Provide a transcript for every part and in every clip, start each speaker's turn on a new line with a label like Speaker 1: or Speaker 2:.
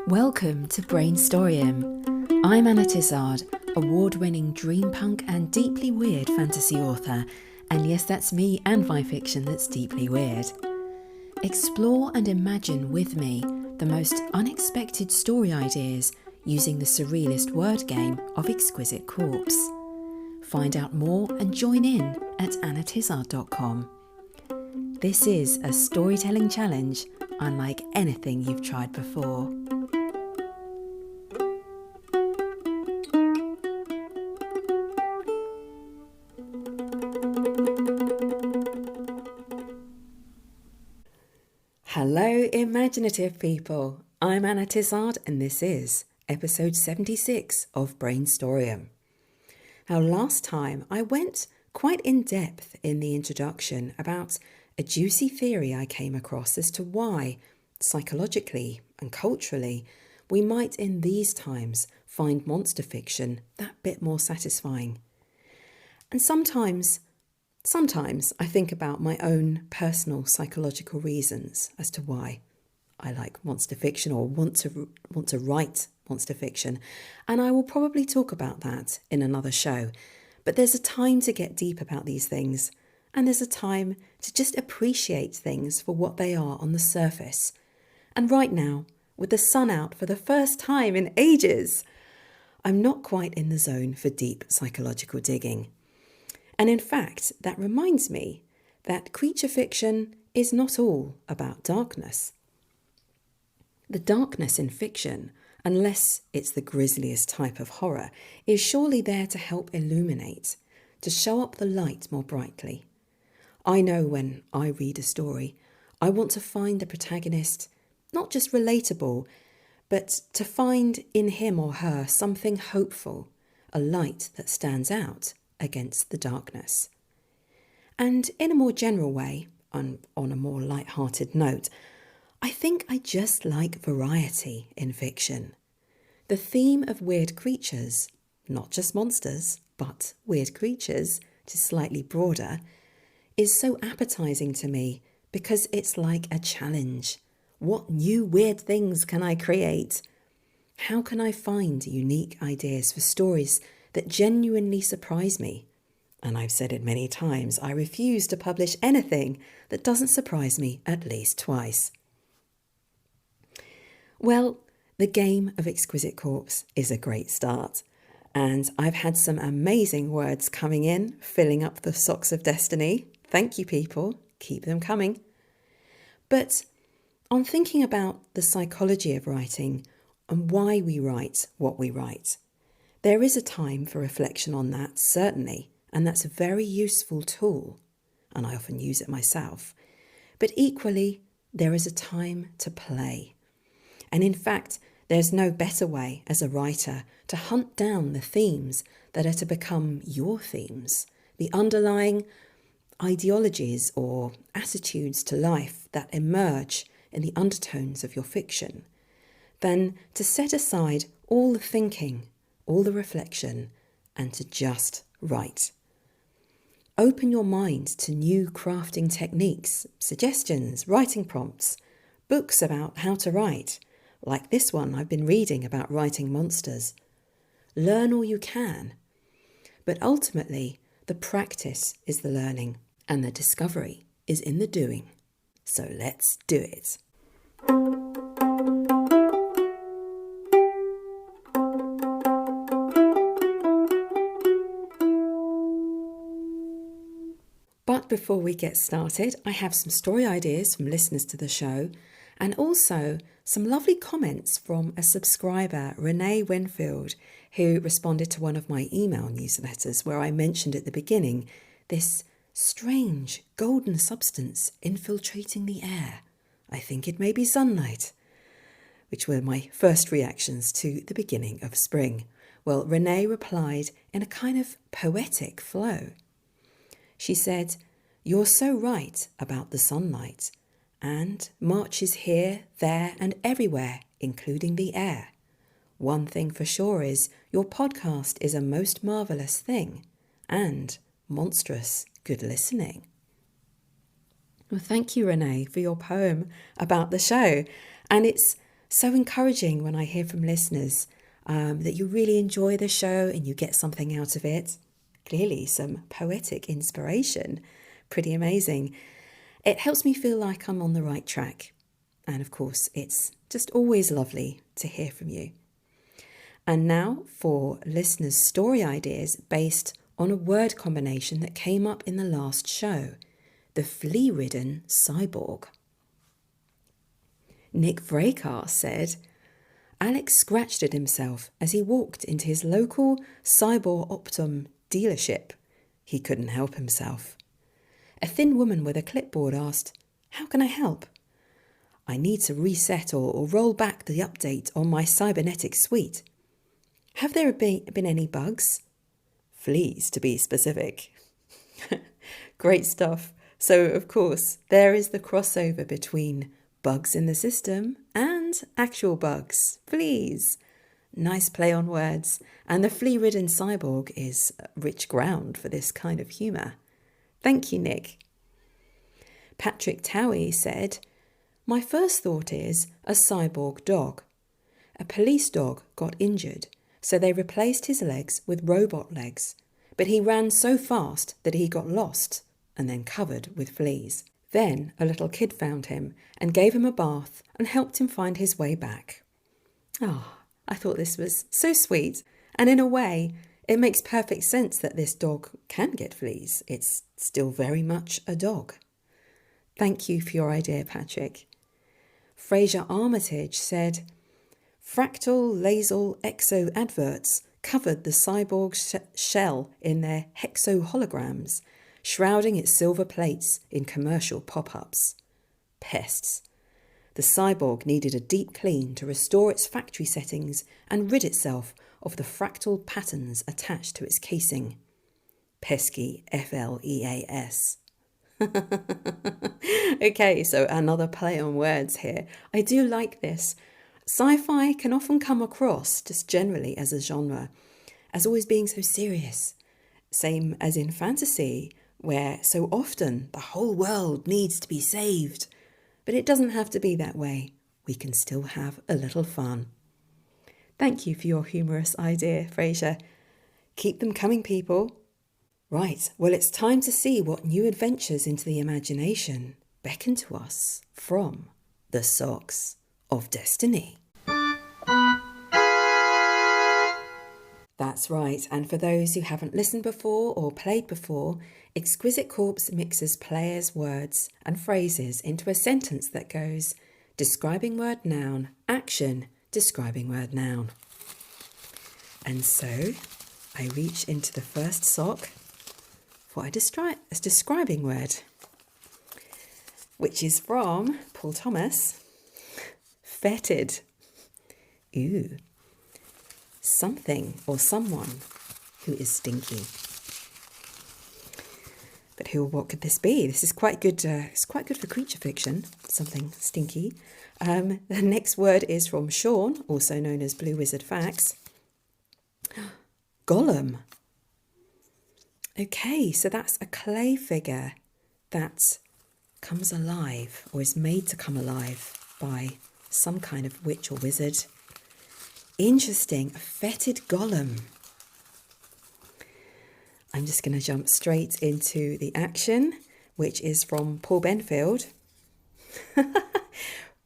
Speaker 1: Welcome to Brainstoryum. I'm Anna Tizard, award-winning dreampunk and deeply weird fantasy author, and yes, that's me and my fiction that's deeply weird. Explore and imagine with me the most unexpected story ideas using the surrealist word game of Exquisite Corpse. Find out more and join in at annatizard.com. This is a storytelling challenge unlike anything you've tried before. Hello, imaginative people. I'm Anna Tizard, and this is episode 76 of Brainstoryum. Now, last time I went quite in depth in the introduction about a juicy theory I came across as to why, psychologically and culturally, we might in these times find monster fiction that bit more satisfying. And sometimes I think about my own personal psychological reasons as to why I like monster fiction or want to write monster fiction, and I will probably talk about that in another show. But there's a time to get deep about these things, and there's a time to just appreciate things for what they are on the surface. And right now, with the sun out for the first time in ages, I'm not quite in the zone for deep psychological digging. And in fact, that reminds me that creature fiction is not all about darkness. The darkness in fiction, unless it's the grisliest type of horror, is surely there to help illuminate, to show up the light more brightly. I know when I read a story, I want to find the protagonist not just relatable, but to find in him or her something hopeful, a light that stands out against the darkness. And in a more general way, on a more light-hearted note, I think I just like variety in fiction. The theme of weird creatures, not just monsters, but weird creatures, which is slightly broader, is so appetizing to me because it's like a challenge. What new weird things can I create? How can I find unique ideas for stories that genuinely surprise me? And I've said it many times, I refuse to publish anything that doesn't surprise me at least twice. Well, the game of Exquisite Corpse is a great start, and I've had some amazing words coming in, filling up the socks of destiny. Thank you, people. Keep them coming. But on thinking about the psychology of writing and why we write what we write, there is a time for reflection on that, certainly, and that's a very useful tool, and I often use it myself. But equally, there is a time to play. And in fact, there's no better way as a writer to hunt down the themes that are to become your themes, the underlying ideologies or attitudes to life that emerge in the undertones of your fiction, than to set aside all the thinking, all the reflection, and to just write. Open your mind to new crafting techniques, suggestions, writing prompts, books about how to write, like this one I've been reading about writing monsters. Learn all you can, but ultimately the practice is the learning and the discovery is in the doing. So let's do it. But before we get started, I have some story ideas from listeners to the show, and also some lovely comments from a subscriber, Renee Winfield, who responded to one of my email newsletters where I mentioned at the beginning this strange golden substance infiltrating the air. I think it may be sunlight, which were my first reactions to the beginning of spring. Well, Renee replied in a kind of poetic flow. She said, "You're so right about the sunlight, and March is here, there and everywhere, including the air. One thing for sure is your podcast is a most marvellous thing, and monstrous good listening." Well, thank you, Renee, for your poem about the show. And it's So encouraging when I hear from listeners that you really enjoy the show and you get something out of it. Clearly some poetic inspiration. Pretty amazing. It helps me feel like I'm on the right track. And of course, it's just always lovely to hear from you. And now for listeners' story ideas based on a word combination that came up in the last show, the flea-ridden cyborg. Nick Vrakar said, Alex scratched at himself as he walked into his local Cyber Optum dealership. He couldn't help himself. A thin woman with a clipboard asked, "How can I help?" "I need to reset or roll back the update on my cybernetic suite." "Have there been any bugs?" "Fleas, to be specific." Great stuff. So, of course, there is the crossover between bugs in the system and actual bugs, fleas. Nice play on words. And the flea-ridden cyborg is rich ground for this kind of humour. Thank you, Nick. Patrick Towie said, "My first thought is a cyborg dog. A police dog got injured, so they replaced his legs with robot legs. But he ran so fast that he got lost and then covered with fleas. Then a little kid found him and gave him a bath and helped him find his way back." I thought this was so sweet. And in a way, it makes perfect sense that this dog can get fleas. It's still very much a dog. Thank you for your idea, Patrick. Fraser Armitage said, "Fractal Laser Exo adverts covered the cyborg shell in their hexo holograms, shrouding its silver plates in commercial pop-ups. Pests. The cyborg needed a deep clean to restore its factory settings and rid itself of the fractal patterns attached to its casing. Pesky FLEAS. Okay, so another play on words here. I do like this. Sci-fi can often come across, just generally as a genre, as always being so serious. Same as in fantasy, where so often the whole world needs to be saved. But it doesn't have to be that way. We can still have a little fun. Thank you for your humorous idea, Fraser. Keep them coming, people. Right, well, it's time to see what new adventures into the imagination beckon to us from the Socks of Destiny. That's right, and for those who haven't listened before or played before, Exquisite Corpse mixes players' words and phrases into a sentence that goes describing word noun, action, describing word noun. And so I reach into the first sock for a describing word, which is from Paul Thomas, fetid. Ooh. Something or someone who is stinky. But what could this be? This is quite good. It's quite good for creature fiction. Something stinky. The next word is from Sean, also known as Blue Wizard Facts. Golem. Okay, so that's a clay figure that comes alive or is made to come alive by some kind of witch or wizard. Interesting, a fetid golem. I'm just going to jump straight into the action, which is from Paul Benfield.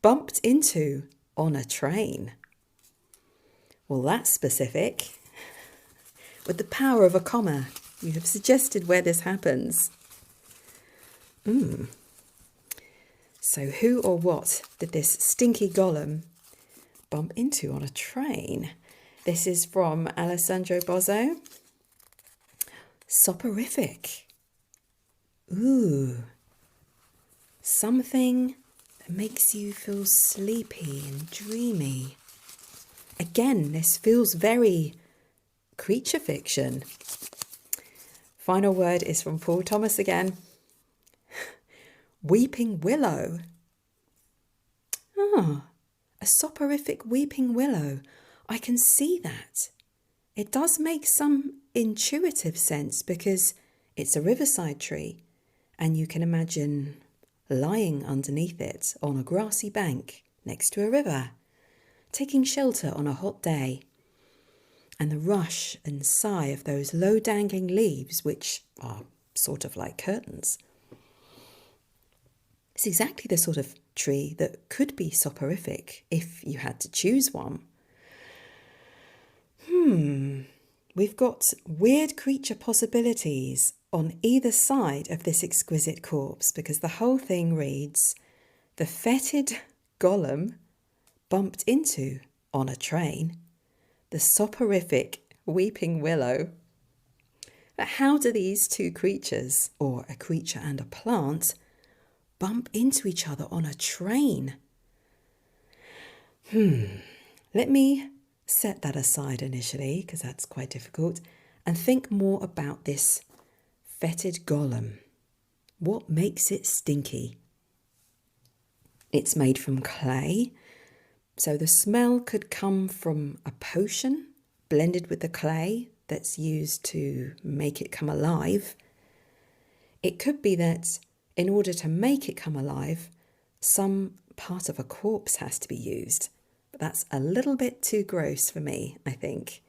Speaker 1: Bumped into on a train. Well, that's specific. With the power of a comma, you have suggested where this happens. So who or what did this stinky golem bump into on a train? This is from Alessandro Bozzo. Soporific. Ooh. Something that makes you feel sleepy and dreamy. Again, this feels very creature fiction. Final word is from Paul Thomas again. Weeping willow. A soporific weeping willow. I can see that. It does make some intuitive sense because it's a riverside tree and you can imagine lying underneath it on a grassy bank next to a river. taking shelter on a hot day, and the rush and sigh of those low dangling leaves, which are sort of like curtains. It's exactly the sort of tree that could be soporific if you had to choose one. We've got weird creature possibilities on either side of this exquisite corpse, because the whole thing reads, the fetid golem bumped into on a train, the soporific weeping willow. But how do these two creatures, or a creature and a plant, bump into each other on a train? Let me set that aside initially, because that's quite difficult, and think more about this fetid golem. What makes it stinky? It's made from clay, so the smell could come from a potion blended with the clay that's used to make it come alive. It could be that in order to make it come alive, some part of a corpse has to be used. But that's a little bit too gross for me, I think.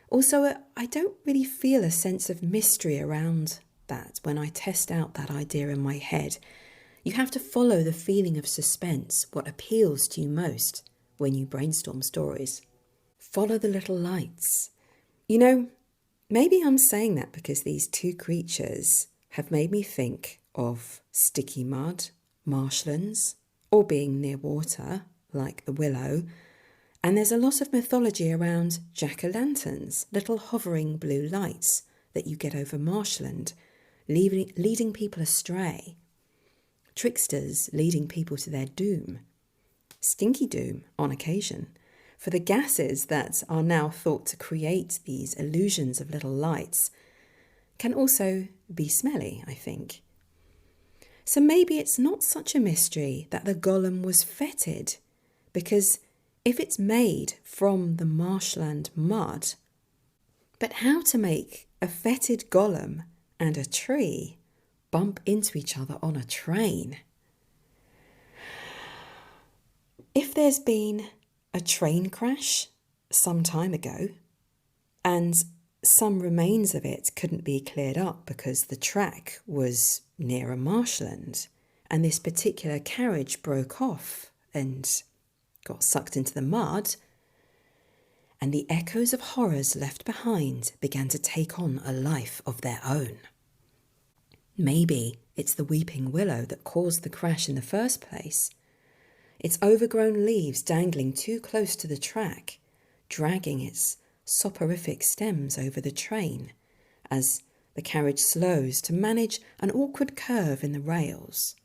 Speaker 1: Also, I don't really feel a sense of mystery around that when I test out that idea in my head. You have to follow the feeling of suspense, what appeals to you most when you brainstorm stories. Follow the little lights. You know, maybe I'm saying that because these two creatures have made me think of sticky mud, marshlands, or being near water, like the willow. And there's a lot of mythology around jack-o'-lanterns, little hovering blue lights that you get over marshland, leading people astray. Tricksters leading people to their doom. Stinky doom on occasion. For the gases that are now thought to create these illusions of little lights can also be smelly, I think. So maybe it's not such a mystery that the golem was fetid, because if it's made from the marshland mud, but how to make a fetid golem and a tree bump into each other on a train? If there's been a train crash some time ago and some remains of it couldn't be cleared up because the track was near a marshland and this particular carriage broke off and got sucked into the mud, and the echoes of horrors left behind began to take on a life of their own. Maybe it's the weeping willow that caused the crash in the first place. Its overgrown leaves dangling too close to the track, dragging its soporific stems over the train as the carriage slows to manage an awkward curve in the rails.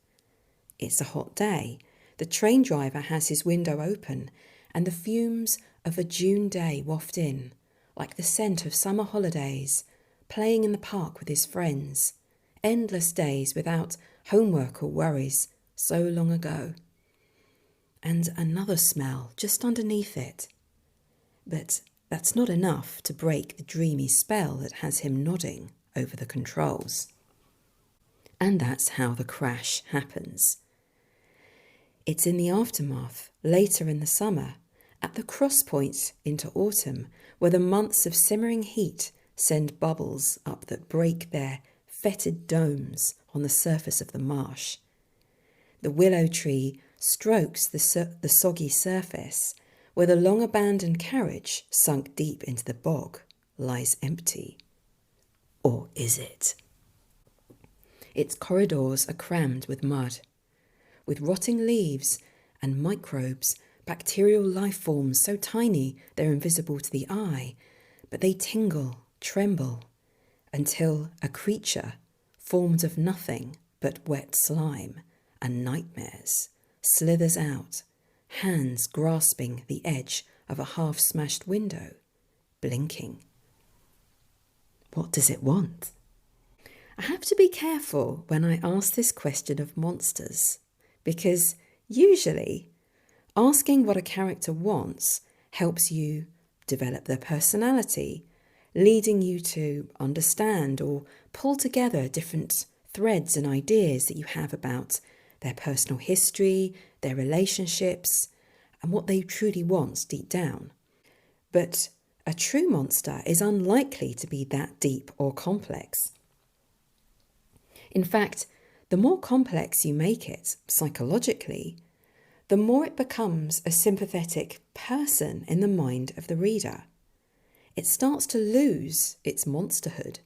Speaker 1: It's a hot day. The train driver has his window open, and the fumes of a June day waft in, like the scent of summer holidays, playing in the park with his friends. Endless days without homework or worries, so long ago. And another smell just underneath it. But that's not enough to break the dreamy spell that has him nodding over the controls. And that's how the crash happens. It's in the aftermath, later in the summer, at the cross point into autumn, where the months of simmering heat send bubbles up that break their fetid domes on the surface of the marsh. The willow tree strokes the soggy surface, where the long-abandoned carriage, sunk deep into the bog, lies empty. Or is it? Its corridors are crammed with mud, with rotting leaves and microbes, bacterial life forms so tiny they're invisible to the eye, but they tingle, tremble, until a creature formed of nothing but wet slime and nightmares slithers out, hands grasping the edge of a half-smashed window, blinking. What does it want? I have to be careful when I ask this question of monsters, because usually asking what a character wants helps you develop their personality, leading you to understand or pull together different threads and ideas that you have about their personal history, their relationships, and what they truly want deep down. But a true monster is unlikely to be that deep or complex. In fact, the more complex you make it psychologically, the more it becomes a sympathetic person in the mind of the reader. It starts to lose its monsterhood.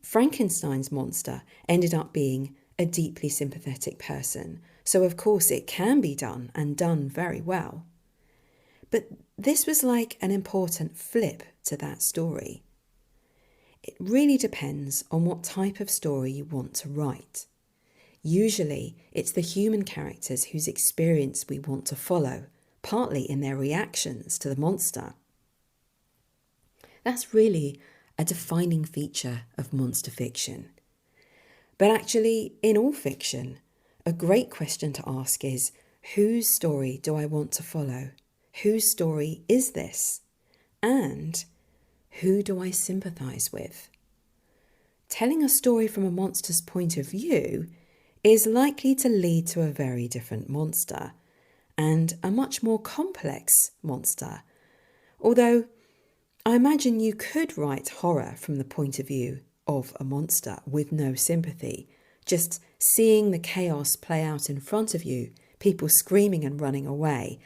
Speaker 1: Frankenstein's monster ended up being a deeply sympathetic person, so of course it can be done and done very well. But this was like an important flip to that story. It really depends on what type of story you want to write. Usually, it's the human characters whose experience we want to follow, partly in their reactions to the monster. That's really a defining feature of monster fiction. But actually, in all fiction, a great question to ask is, whose story do I want to follow? Whose story is this? And who do I sympathise with? Telling a story from a monster's point of view is likely to lead to a very different monster, and a much more complex monster. Although, I imagine you could write horror from the point of view of a monster with no sympathy, just seeing the chaos play out in front of you, people screaming and running away.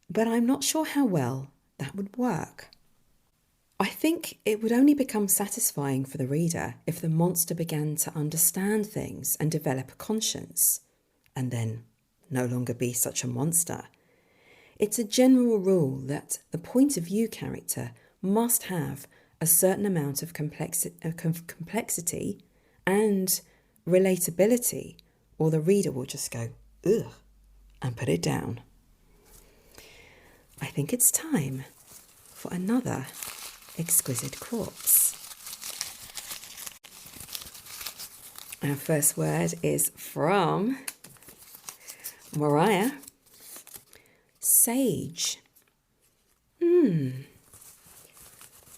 Speaker 1: But I'm not sure how well that would work. I think it would only become satisfying for the reader if the monster began to understand things and develop a conscience, and then no longer be such a monster. It's a general rule that the point of view character must have a certain amount of complexity and relatability, or the reader will just go, ugh, and put it down. I think it's time for another Exquisite Corpse. Our first word is from Mariah. Sage.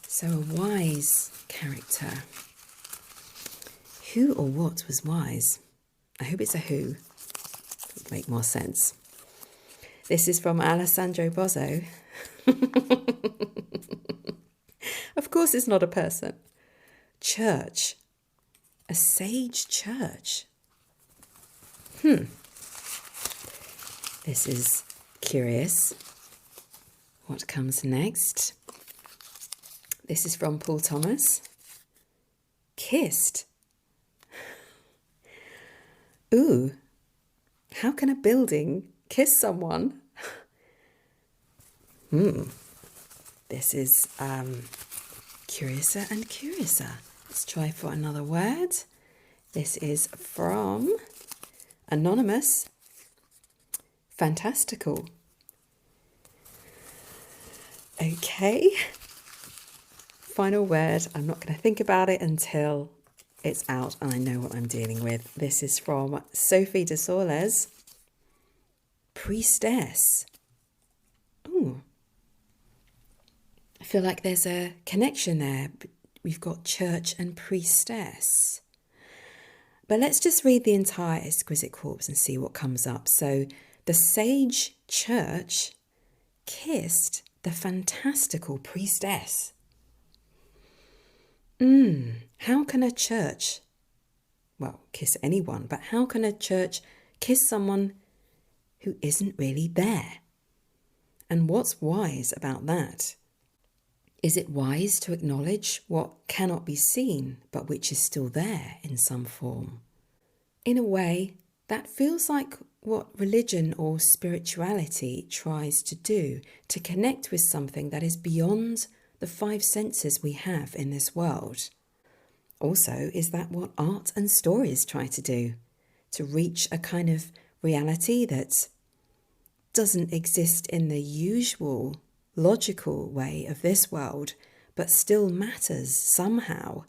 Speaker 1: So a wise character. Who or what was wise? I hope it's a who. It would make more sense. This is from Alessandro Bozzo. Of course it's not a person. Church. A sage church. This is curious. What comes next? This is from Paul Thomas. Kissed. Ooh, how can a building kiss someone? This is curiouser and curiouser. Let's try for another word. This is from Anonymous. Fantastical. Okay. Final word. I'm not going to think about it until it's out and I know what I'm dealing with. This is from Sophie de Soles. Priestess. Ooh. I feel like there's a connection there. We've got church and priestess. But let's just read the entire Exquisite Corpse and see what comes up. So, the sage church kissed the fantastical priestess. How can a church, kiss anyone, but how can a church kiss someone who isn't really there? And what's wise about that? Is it wise to acknowledge what cannot be seen, but which is still there in some form? In a way, that feels like what religion or spirituality tries to do, to connect with something that is beyond the five senses we have in this world. Also, is that what art and stories try to do? To reach a kind of reality that doesn't exist in the usual logical way of this world, but still matters somehow?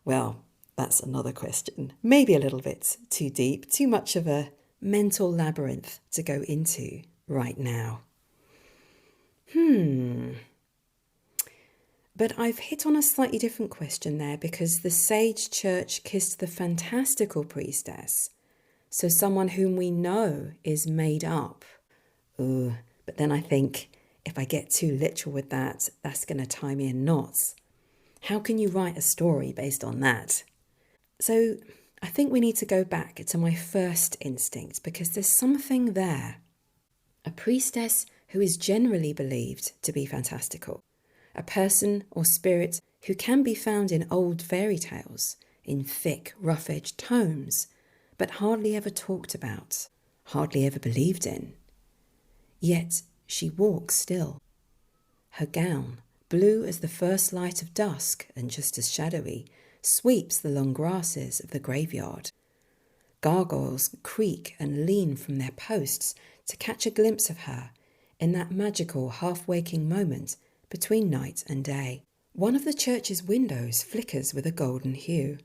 Speaker 1: Well, that's another question. Maybe a little bit too deep, too much of a mental labyrinth to go into right now. But I've hit on a slightly different question there, because the sage church kissed the fantastical priestess, so someone whom we know is made up Ooh, but then I think if I get too literal with that, that's going to tie me in knots. How can you write a story based on that? So I think we need to go back to my first instinct because there's something there. A priestess who is generally believed to be fantastical. A person or spirit who can be found in old fairy tales, in thick, rough-edged tomes, but hardly ever talked about, hardly ever believed in. Yet she walks still. Her gown, blue as the first light of dusk and just as shadowy, sweeps the long grasses of the graveyard. Gargoyles creak and lean from their posts to catch a glimpse of her in that magical half-waking moment between night and day. One of the church's windows flickers with a golden hue.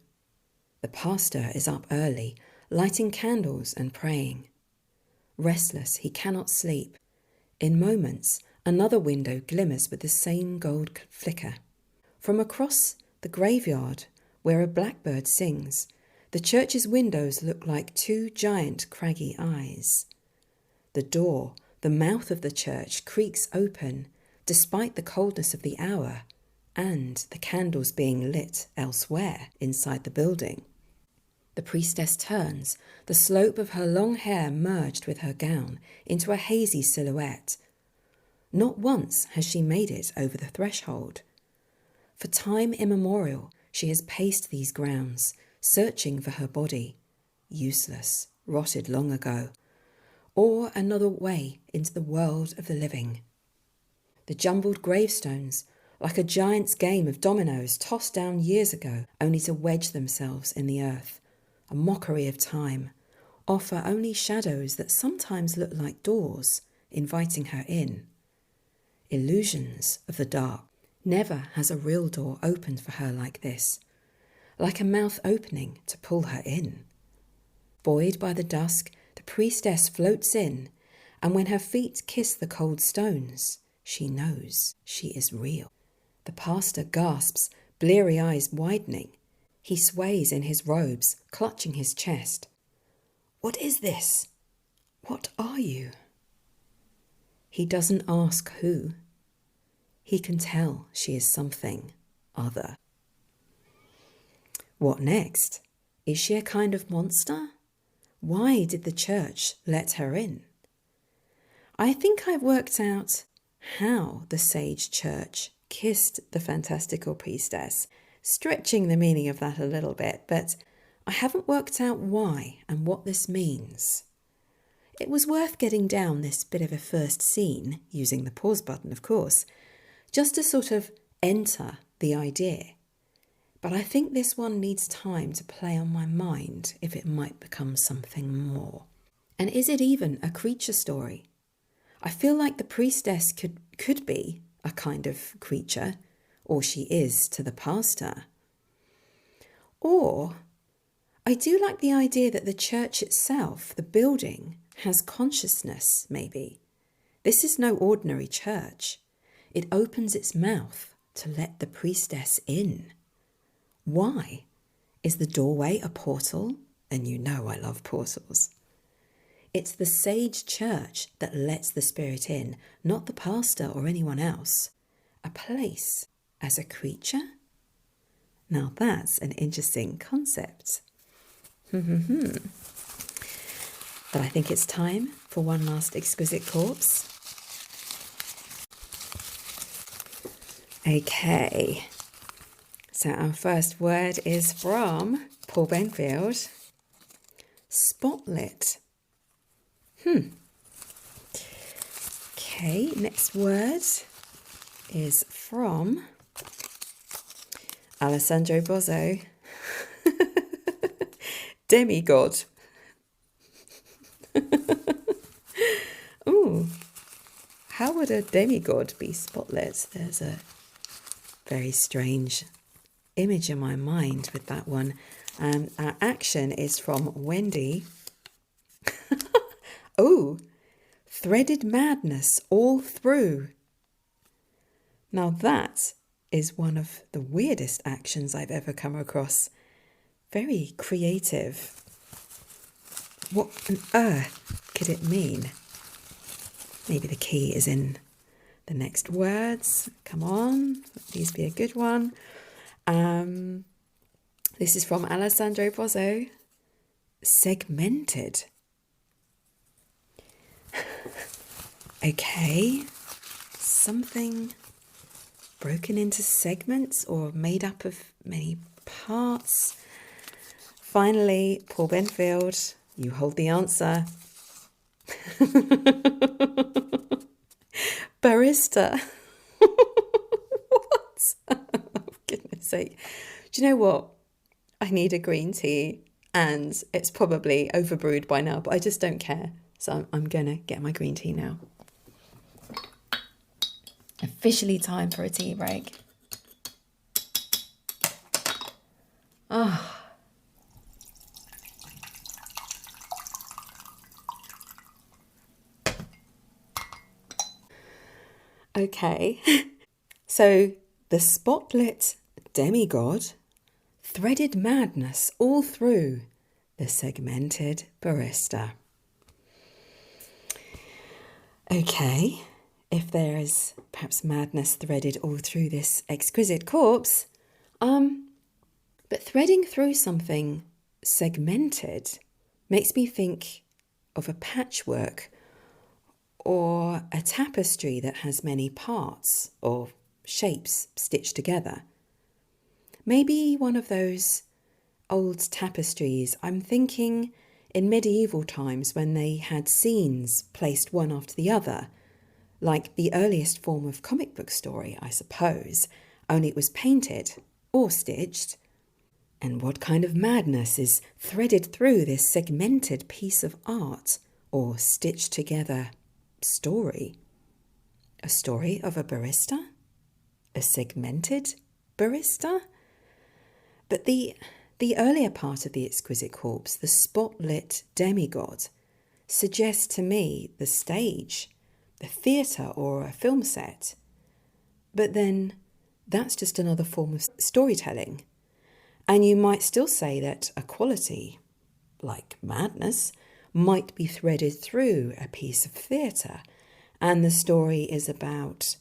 Speaker 1: The pastor is up early, lighting candles and praying. Restless, he cannot sleep. In moments, another window glimmers with the same gold flicker. From across the graveyard, where a blackbird sings, the church's windows look like two giant craggy eyes. The door, the mouth of the church, creaks open, despite the coldness of the hour and the candles being lit elsewhere inside the building. The priestess turns, the slope of her long hair merged with her gown into a hazy silhouette. Not once has she made it over the threshold. For time immemorial, she has paced these grounds, searching for her body, useless, rotted long ago, or another way into the world of the living. The jumbled gravestones, like a giant's game of dominoes tossed down years ago, only to wedge themselves in the earth, a mockery of time, offer only shadows that sometimes look like doors, inviting her in. Illusions of the dark. Never has a real door opened for her like this, like a mouth opening to pull her in. Buoyed by the dusk, the priestess floats in, and when her feet kiss the cold stones, she knows she is real. The pastor gasps, bleary eyes widening. He sways in his robes, clutching his chest. What is this? What are you? He doesn't ask who. He can tell she is something other. What next? Is she a kind of monster? Why did the church let her in? I think I've worked out how the sage church kissed the fantastical priestess, stretching the meaning of that a little bit, but I haven't worked out why and what this means. It was worth getting down this bit of a first scene, using the pause button, of course, just to sort of enter the idea. But I think this one needs time to play on my mind if it might become something more. And is it even a creature story? I feel like the priestess could be a kind of creature, or she is to the pastor. Or I do like the idea that the church itself, the building, has consciousness, maybe. This is no ordinary church. It opens its mouth to let the priestess in. Why? Is the doorway a portal? And you know I love portals. It's the sage church that lets the spirit in, not the pastor or anyone else. A place as a creature? Now that's an interesting concept. But I think it's time for one last Exquisite Corpse. Okay, so our first word is from Paul Benfield. Spotlit. Okay, next word is from Alessandro Bozzo. Demigod. Ooh, how would a demigod be spotlit? There's a very strange image in my mind with that one. Our action is from Wendy. Oh, threaded madness all through. Now that is one of the weirdest actions I've ever come across. Very creative. What on earth could it mean? Maybe the key is in the next words. Come on, please be a good one. This is from Alessandro Pozzo. Segmented. Okay, something broken into segments or made up of many parts. Finally, Paul Benfield, you hold the answer. Barista. What? Oh, goodness sake. Do you know what? I need a green tea and it's probably overbrewed by now, but I just don't care. So I'm going to get my green tea now. Officially time for a tea break. Ah. Okay. So the spotlit demigod threaded madness all through the segmented barista. Okay, if there is perhaps madness threaded all through this exquisite corpse, but threading through something segmented makes me think of a patchwork or a tapestry that has many parts or shapes stitched together. Maybe one of those old tapestries. I'm thinking in medieval times when they had scenes placed one after the other, like the earliest form of comic book story, I suppose, only it was painted or stitched. And what kind of madness is threaded through this segmented piece of art or stitched together story? A story of a barista? A segmented barista? But the earlier part of the Exquisite Corpse, the spotlit demigod, suggests to me the stage, the theatre or a film set. But then that's just another form of storytelling. And you might still say that a quality, like madness, might be threaded through a piece of theatre, and the story is about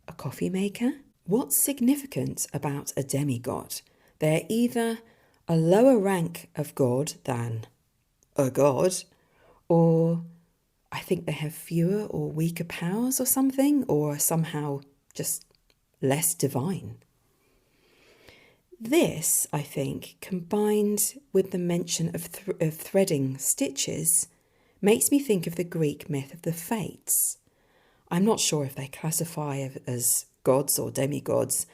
Speaker 1: a coffee maker. What's significant about a demigod? They're either a lower rank of god than a god, or I think they have fewer or weaker powers or something, or somehow just less divine. This, I think, combined with the mention of threading stitches, makes me think of the Greek myth of the Fates. I'm not sure if they classify as gods or demigods,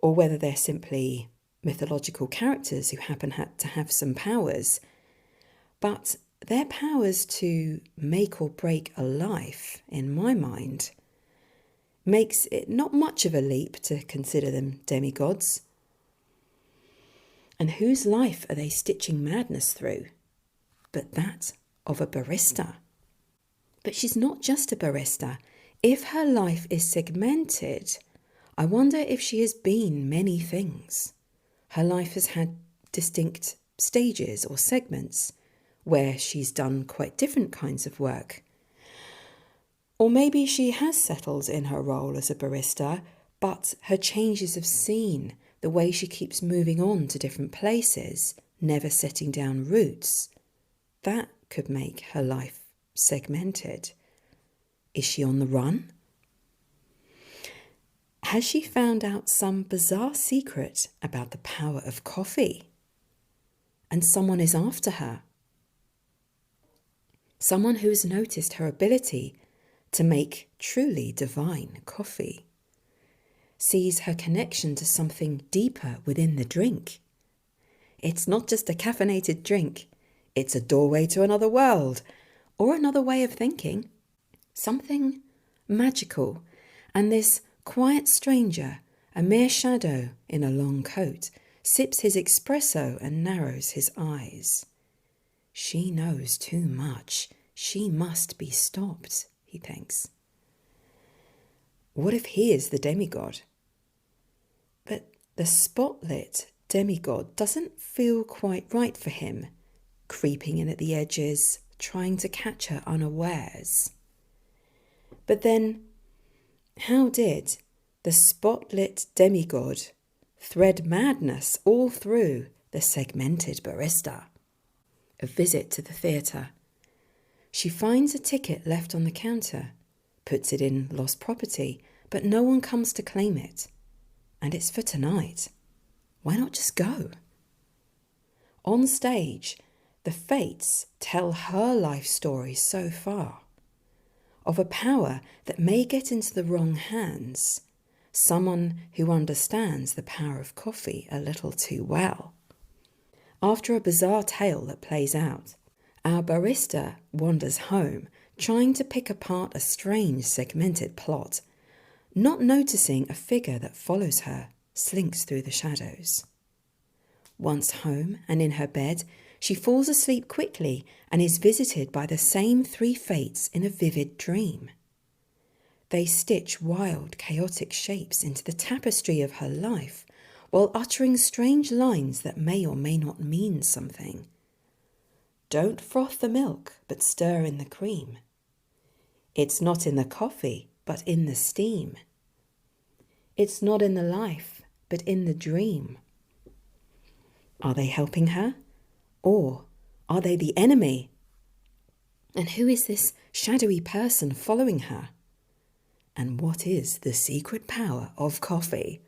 Speaker 1: or whether they're simply mythological characters who happen to have some powers. But their powers to make or break a life, in my mind, makes it not much of a leap to consider them demigods. And whose life are they stitching madness through? But that of a barista. But she's not just a barista. If her life is segmented, I wonder if she has been many things. Her life has had distinct stages or segments where she's done quite different kinds of work. Or maybe she has settled in her role as a barista, but her changes of scene, the way she keeps moving on to different places, never setting down roots, that could make her life segmented. Is she on the run? Has she found out some bizarre secret about the power of coffee? And someone is after her. Someone who has noticed her ability to make truly divine coffee. Sees her connection to something deeper within the drink. It's not just a caffeinated drink. It's a doorway to another world or another way of thinking. Something magical. And this quiet stranger, a mere shadow in a long coat, sips his espresso and narrows his eyes. She knows too much. She must be stopped, he thinks. What if he is the demigod? But the spotlit demigod doesn't feel quite right for him, creeping in at the edges, trying to catch her unawares. But then, how did the spotlit demigod thread madness all through the segmented barista? A visit to the theatre. She finds a ticket left on the counter, puts it in lost property, but no one comes to claim it. And it's for tonight. Why not just go? On stage, the Fates tell her life story so far, of a power that may get into the wrong hands, someone who understands the power of coffee a little too well. After a bizarre tale that plays out, our barista wanders home, trying to pick apart a strange segmented plot, not noticing a figure that follows her slinks through the shadows. Once home and in her bed, she falls asleep quickly and is visited by the same three fates in a vivid dream. They stitch wild, chaotic shapes into the tapestry of her life while uttering strange lines that may or may not mean something. Don't froth the milk, but stir in the cream. It's not in the coffee, but in the steam. It's not in the life, but in the dream. Are they helping her? Or are they the enemy? And who is this shadowy person following her? And what is the secret power of coffee?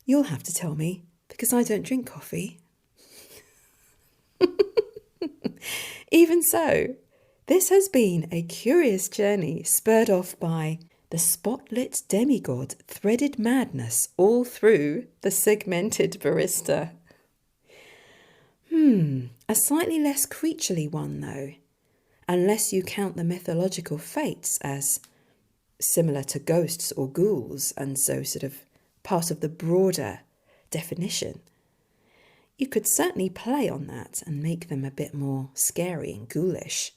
Speaker 1: You'll have to tell me, because I don't drink coffee. Even so, this has been a curious journey spurred off by the spotlit demigod threaded madness all through the segmented barista. A slightly less creaturely one though, unless you count the mythological fates as similar to ghosts or ghouls and so sort of part of the broader definition. You could certainly play on that and make them a bit more scary and ghoulish.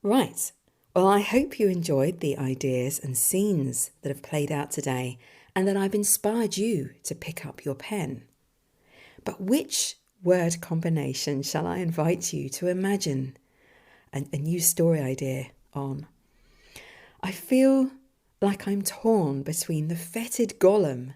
Speaker 1: Right, well, I hope you enjoyed the ideas and scenes that have played out today and that I've inspired you to pick up your pen. But which word combination shall I invite you to imagine a new story idea on? I feel like I'm torn between the fetid golem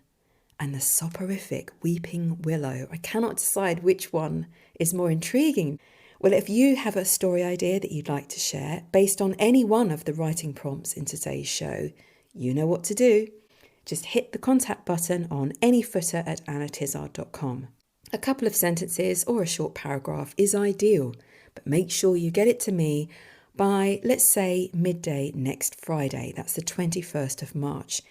Speaker 1: and the soporific weeping willow. I cannot decide which one is more intriguing. Well, if you have a story idea that you'd like to share based on any one of the writing prompts in today's show, you know what to do. Just hit the contact button on any footer at annatizard.com. A couple of sentences or a short paragraph is ideal, but make sure you get it to me by, let's say, midday next Friday. That's the 21st of March,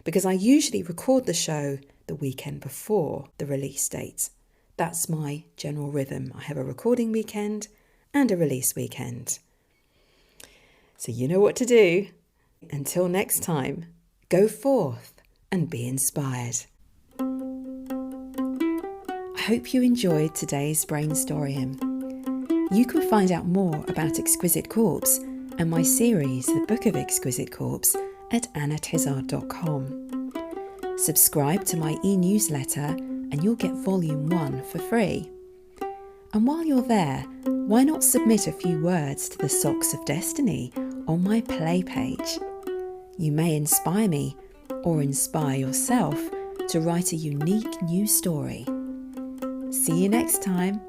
Speaker 1: because I usually record the show the weekend before the release date. That's my general rhythm. I have a recording weekend and a release weekend. So you know what to do. Until next time, go forth and be inspired. I hope you enjoyed today's Brainstoryum. You can find out more about Exquisite Corpse and my series, The Book of Exquisite Corpse, at annatizard.com. Subscribe to my e-newsletter and you'll get Volume 1 for free. And while you're there, why not submit a few words to the Socks of Destiny on my play page? You may inspire me or inspire yourself to write a unique new story. See you next time.